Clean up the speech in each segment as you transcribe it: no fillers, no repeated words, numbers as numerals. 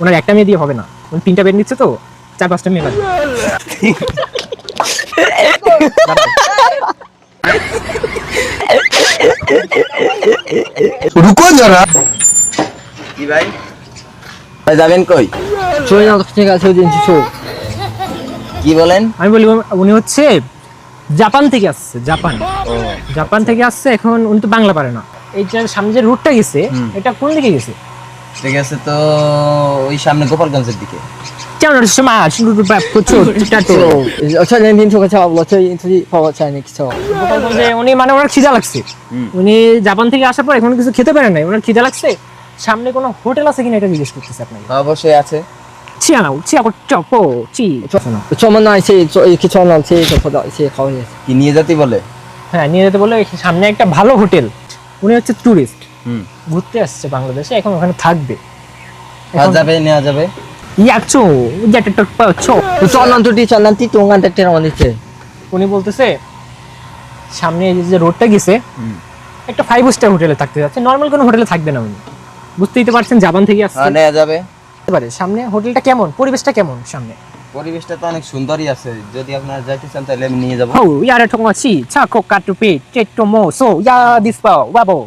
ওনার একটা মেয়ে দিয়ে হবে না, উনি 3টা বেড নিচ্ছে তো, 4-5টা মেয়ে লাগবে। रुको जरा। কি ভাই ভাই যাবেন কই? 저희랑 같이 가서 দিনছি কি বলেন? আমি বলি উনি হচ্ছে জাপান থেকে আসছে, জাপান থেকে আসছে। এখন উনি তো বাংলা পারে না। এই যে সামনে যে রুটটা গেছে, এটা কোন দিকে গেছে? ঠিক আছে, তো ওই সামনে গোপালগঞ্জের দিকে। কেমন সময় শুরু করছো টাটো 어차피 민초가 잡았어. 저희 인터뷰 파워 차이니 기초. গোপালগঞ্জে উনি মানে ওনার খিদা লাগছে। উনি জাপান থেকে আসার পর এখন কিছু খেতে পারেন নাই, ওনার খিদা লাগছে। সামনে কোনো হোটেল আছে কিনা এটা জিজ্ঞেস করতেছে আপনাকে। অবশ্যই আছে। চিয়ানাও চিয়াকো চাপো চি 저만 나이세 저 이렇게 전화 제가 보다 이제 가오니. কি নিয়ে যেতে বলে? হ্যাঁ, নিয়ে যেতে বলে সামনে একটা ভালো হোটেল। উনি হচ্ছে টুরিস্ট, হুম, ঘুরতে আসছে বাংলাদেশে, এখন ওখানে থাকবে। নেওয়া যাবে, নেওয়া যাবে। ইয়াচো যেটা টক পাচ্ছো। 저는 둘이 전난 띠 동안 때랑 언니체. উনি বলতেছে সামনে এই যে রোডটা গেছে, একটা 5 স্টার হোটেলে থাকতে যাচ্ছে, নরমাল কোনো হোটেলে থাকবে না উনি। বুঝতেই তো পারছেন জাপান থেকে আসছে। হ্যাঁ, নেওয়া যাবে। পারে সামনে হোটেলটা কেমন, পরিবেশটা কেমন সামনে? পরিবেশটা তো অনেক সুন্দরই আছে, যদি আপনারা যাইতে চান তাহলে আমি নিয়ে যাবো। হো ইয়ারে ঠোঙাছি চাকো কাটুপি চেটো মোসো ইয়া দিসপাও ওয়াবো।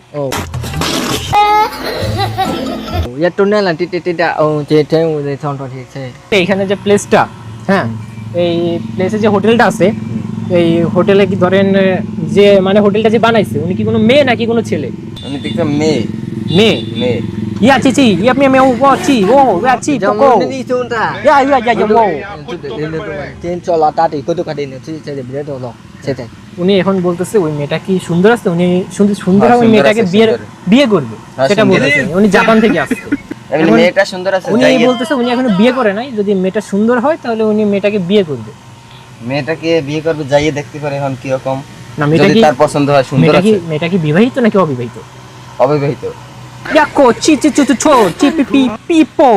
야 돈내란 띠띠띠다 제 대우의 전도티 제. এইখানে যে প্লেসটা, হ্যাঁ, এই প্লেসে যে হোটেলটা আছে, এই হোটেলে কি ধরেন যে মানে হোটেলটা যে বানাইছে উনি কি কোনো মেয়ে নাকি কোনো ছেলে? আমি দেখতে মেয়ে। মেয়ে। মেয়ে। ইয়া চিচি ইয়া মেয়ে মেয়ে ও চি ও ইয়া চি পোকো 정문이 좋은다. ইয়া ইয়া ইয়া ইয়া ও। 제 저라 따디 그도 가디네 제 비례도 너 제대. উনি এখন বলতেছে ওই মেয়েটা কি সুন্দর আছে, উনি সুন্দর হ্যাঁ, ওই সুন্দর মেয়েটাকে আছে, বিয়ে সুন্দর। বিয়ে করবে, হ্যাঁ, সেটা সুন্দর বলতেছে। আছে। উনি জাপান থেকে আসছে। এমনি এখন মেয়েটা সুন্দর আছে, উনি যাই বলতেছে উনি এখনো বিয়ে করে নাই, যদি মেয়েটা সুন্দর হয় তাহলে উনি মেয়েটাকে বিয়ে করবে। মেয়েটাকে বিয়ে করবে, যাইয়ে দেখতে পারে এখন কি রকম। না মেয়েটা যদি কি তার পছন্দ হয়, সুন্দর আছে। মেয়েটা কি বিবাহিত নাকি অবিবাহিত? অবিবাহিত। ইয়াকো চি চি চি চি ছো চি পি পি পিপো